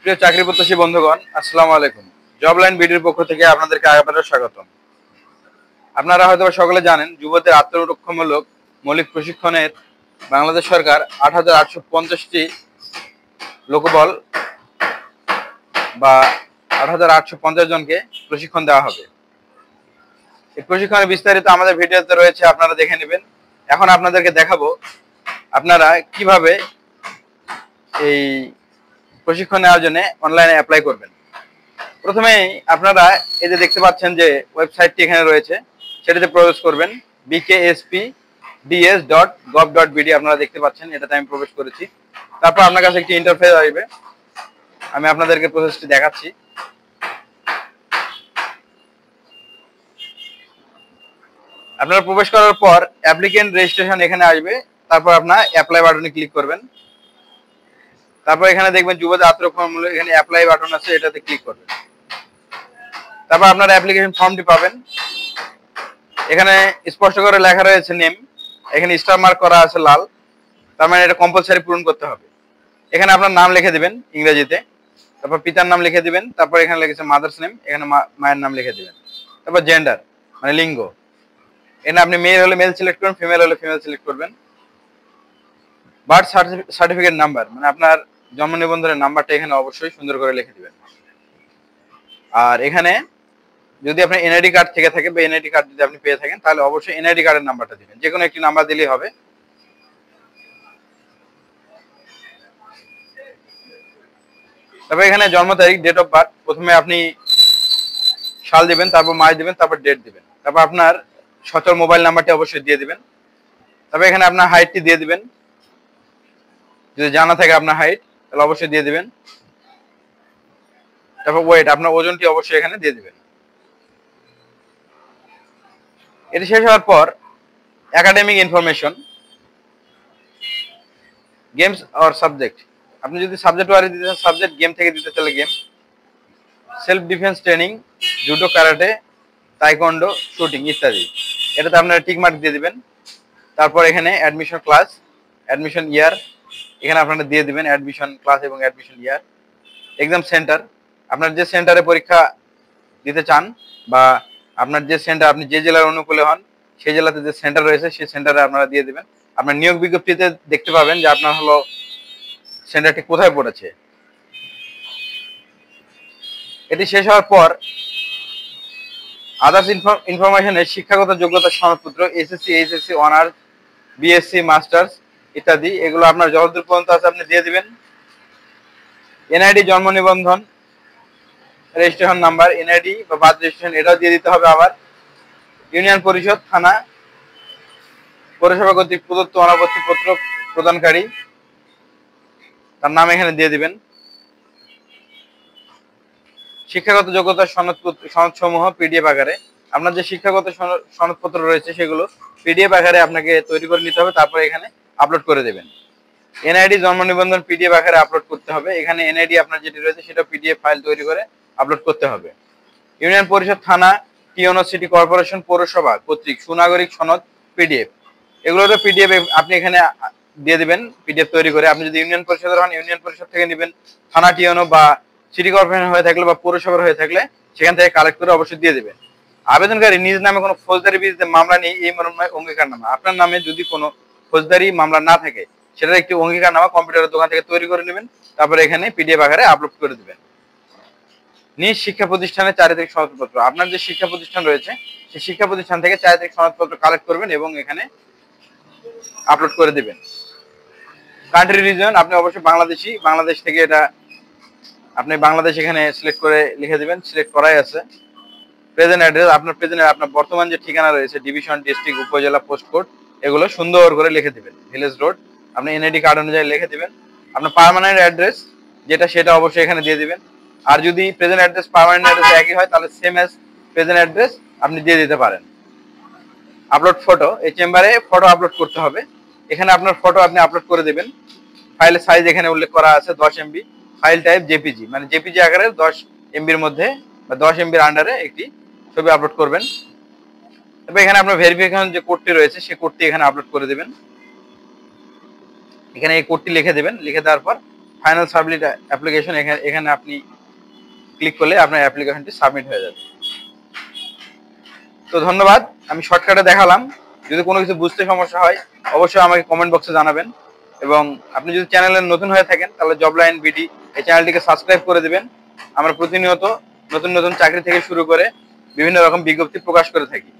প্রিয় চাকরি প্রত্যাশী বন্ধুগণ, আসসালামু আলাইকুম। জব লাইন বিডির পক্ষ থেকে আপনাদেরকে আবারও স্বাগতম। আপনারা হয়তো সকলে জানেন, যুবদের আত্মরক্ষামূলক মৌলিক প্রশিক্ষণের বাংলাদেশ সরকার ৮,৮৫০টি লোকবল বা ৮,৮৫০ জনকে প্রশিক্ষণ দেওয়া হবে। এই প্রশিক্ষণের বিস্তারিত আমাদের ভিডিওতে রয়েছে, আপনারা দেখে নেবেন। এখন আপনাদেরকে দেখাবো আপনারা কিভাবে এই প্রশিক্ষণ নেওয়ার জন্য অনলাইনে অ্যাপ্লাই করবেন। প্রথমেই আপনারা এই যে দেখতে পাচ্ছেন যে ওয়েবসাইটটি এখানে রয়েছে, সেটাতে প্রবেশ করবেন। bkspds.gov.bd আপনারা দেখতে পাচ্ছেন, এটাতে আমি প্রবেশ করেছি। তারপর আপনার কাছে একটি ইন্টারফেস আসবে, আমি আপনাদেরকে প্রসেসটি দেখাচ্ছি। আপনারা প্রবেশ করার পর অ্যাপ্লিকেন্ট রেজিস্ট্রেশন এখানে আসবে, তারপর আপনার অ্যাপ্লাই বাটনে ক্লিক করবেন। তারপর এখানে দেখবেন যুবদের আত্মরক্ষামূলক, এখানে অ্যাপ্লাই বাটন আছে, এটাতে ক্লিক করবেন। তারপর আপনারা অ্যাপ্লিকেশন ফর্মটি পাবেন। এখানে স্পষ্ট করে লেখা রয়েছে নেম, এখানে স্টার মার্ক করা আছে লাল, তার মানে এটা কম্পালসারি পূরণ করতে হবে। এখানে আপনার নাম লিখে দিবেন ইংরেজিতে, তারপর পিতার নাম লিখে দিবেন, তারপর এখানে লিখেছে মাদার্স নেম, এখানে মায়ের নাম লিখে দিবেন। তারপর জেন্ডার মানে লিঙ্গ, এখানে আপনি মেল হলে মেল সিলেক্ট করবেন, ফিমেল হলে ফিমেল সিলেক্ট করবেন। বার্থ সার্টিফিকেট নাম্বার মানে আপনার জন্ম নিবন্ধনের নাম্বারটা এখানে অবশ্যই সুন্দর করে লিখে দিবেন। আর এখানে যদি আপনার এনআইডি কার্ড থেকে থাকে বা এনআইডি কার্ড যদি আপনি পেয়ে থাকেন, তাহলে অবশ্যই এনআইডি কার্ডের নাম্বারটা দিবেন, যে কোনো একটি নাম্বার দিলেই হবে। তবে এখানে জন্ম তারিখ, ডেট অফ বার্থ, প্রথমে আপনি সাল দিবেন, তারপর মাস দিবেন, তারপর ডেট দিবেন, তারপর আপনার সচল মোবাইল নাম্বারটি অবশ্যই দিয়ে দিবেন। তবে এখানে আপনার হাইটটি দিয়ে দিবেন, যদি জানা থাকে আপনার হাইট তাহলে অবশ্যই দিয়ে দিবেন। তারপর ওয়েট, আপনার ওজনটি অবশ্যই এখানে দিয়ে দিবেন। এটি শেষ হওয়ার পর academic information, games or subject, আপনি যদি সাবজেক্ট ওয়ারি দিতে চান সাবজেক্ট, গেম থেকে দিতে চাইলে game, self defence training, judo, karate, taekwondo, shooting ইত্যাদি, এটাতে আপনারা টিক মার্ক দিয়ে দিবেন। তারপর এখানে অ্যাডমিশন ক্লাস, অ্যাডমিশন ইয়ার, এখানে আপনারা দিয়ে দিবেন অ্যাডমিশন ক্লাস এবং অ্যাডমিশন ইয়ার। এক্সাম সেন্টার, আপনার যে সেন্টারে পরীক্ষা দিতে চান বা আপনার যে সেন্টার, আপনি যে জেলার অনুকূলে হন সেই জেলাতে যে সেন্টার রয়েছে সেই সেন্টারে আপনারা দিয়ে দিবেন। আপনার নিয়োগ বিজ্ঞপ্তিতে দেখতে পাবেন যে আপনার হলো সেন্টারটি কোথায় পড়েছে। এটি শেষ হওয়ার পর আদার্স ইনফরমেশনের শিক্ষাগত যোগ্যতা সনদপত্র, SSC, HSC, honours, BSc, masters ইত্যাদি, এগুলো আপনার যতদূর পর্যন্ত আছে আপনি দিয়ে দিবেন। এনআইডি, জন্ম নিবন্ধন, রেজিস্ট্রেশন নাম্বার, এনআইডি বা বার্থ রেজিস্ট্রেশন, এটাও দিয়ে দিতে হবে। আবার ইউনিয়ন পরিষদ, থানা, পৌরসভা কর্তৃক প্রদত্ত অনাপত্তিপত্র প্রদানকারী, তার নাম এখানে দিয়ে দিবেন। শিক্ষাগত যোগ্যতার সনদসমূহ পিডিএফ আকারে, আপনার যে শিক্ষাগত সনদপত্র রয়েছে সেগুলো পিডিএফ আকারে আপনাকে তৈরি করে নিতে হবে, তারপরে এখানে আপলোড করে দেবেন। এনআইডি, জন্ম নিবন্ধন পিডিএফ আকারে আপলোড করতে হবে। এখানে এনআইডি আপনার যেটি রয়েছে সেটা পিডিএফ ফাইল তৈরি করে আপলোড করতে হবে। ইউনিয়ন পরিষদ, থানা, টিওনো, সিটি কর্পোরেশন, পৌরসভা কর্তৃক সুনাগরিক সনদ পিডিএফ, এগুলোরও পিডিএফ আপনি এখানে দিয়ে দিবেন পিডিএফ তৈরি করে। আপনি যদি ইউনিয়ন পরিষদের হন ইউনিয়ন পরিষদ থেকে নেবেন, থানা, টিওনো বা সিটি কর্পোরেশন হয়ে থাকলে বা পৌরসভার হয়ে থাকলে সেখান থেকে কালেক্ট করে অবশ্যই দিয়ে দেবেন। আবেদনকারী নিজ নামে কোনো ফৌজদারি বিরুদ্ধে মামলা নেই এই মর্মে অঙ্গীকারনামা, আপনার নামে যদি কোনো ফৌজদারি মামলা না থাকে সেটার একটি অঙ্গীকারনামা কম্পিউটারের দোকান থেকে তৈরি করে নেবেন, তারপরে এখানে পিডিএফ আকারে আপলোড করে দেবেন। নিজ শিক্ষা প্রতিষ্ঠানের চারিত্রিক সনদপত্র, আপনার যে শিক্ষা প্রতিষ্ঠান রয়েছে সেই শিক্ষা প্রতিষ্ঠান থেকে চারিত্রিক সনদপত্র কালেক্ট করবেন এবং এখানে আপলোড করে দেবেন। কান্ট্রি রিজন, আপনি অবশ্যই বাংলাদেশি, বাংলাদেশ থেকে এটা আপনি বাংলাদেশ এখানে সিলেক্ট করে লিখে দিবেন, সিলেক্ট করাই আছে। প্রেজেন্ট অ্যাড্রেস, আপনার প্রেজেন্ট আপনার বর্তমান যে ঠিকানা রয়েছে, ডিভিশন, ডিস্ট্রিক্ট, উপজেলা, পোস্ট কোড, এগুলো সুন্দর করে লিখে দিবেন। ভিলেজ রোড আপনি এনআইডি কার্ড অনুযায়ী লিখে দিবেন। আপনার পার্মানেন্ট অ্যাড্রেস যেটা সেটা অবশ্যই এখানে দিয়ে দিবেন। আর যদি প্রেজেন্ট অ্যাড্রেস পার্মানেন্ট অ্যাড্রেস একই হয় তাহলে সেম অ্যাজ প্রেজেন্ট অ্যাড্রেস আপনি দিয়ে দিতে পারেন। আপলোড ফটো, এই চেম্বারে ফটো আপলোড করতে হবে, এখানে আপনার ফটো আপনি আপলোড করে দেবেন। ফাইলের সাইজ এখানে উল্লেখ করা আছে 10 MB, ফাইল টাইপ জেপিজি মানে জেপিজি আকারে 10 MBর মধ্যে বা 10 MBর আন্ডারে একটি ছবি আপলোড করবেন। তবে এখানে আপনার ভেরিফিকেশন যে কোডটি রয়েছে সেই কোডটি এখানে আপলোড করে দেবেন। এখানে এই কোডটি লিখে দেবেন, লিখে দেওয়ার পর ফাইনাল সাবমিট অ্যাপ্লিকেশন, এখানে আপনি ক্লিক করলে আপনার অ্যাপ্লিকেশনটি সাবমিট হয়ে যাবে। তো ধন্যবাদ, আমি শর্টকাটে দেখালাম। যদি কোনো কিছু বুঝতে সমস্যা হয় অবশ্যই আমাকে কমেন্ট বক্সে জানাবেন, এবং আপনি যদি চ্যানেলে নতুন হয়ে থাকেন তাহলে জব লাইন বিডি এই চ্যানেলটিকে সাবস্ক্রাইব করে দেবেন। আমরা প্রতিনিয়ত নতুন নতুন চাকরি থেকে শুরু করে বিভিন্ন রকম বিজ্ঞপ্তি প্রকাশ করে থাকি।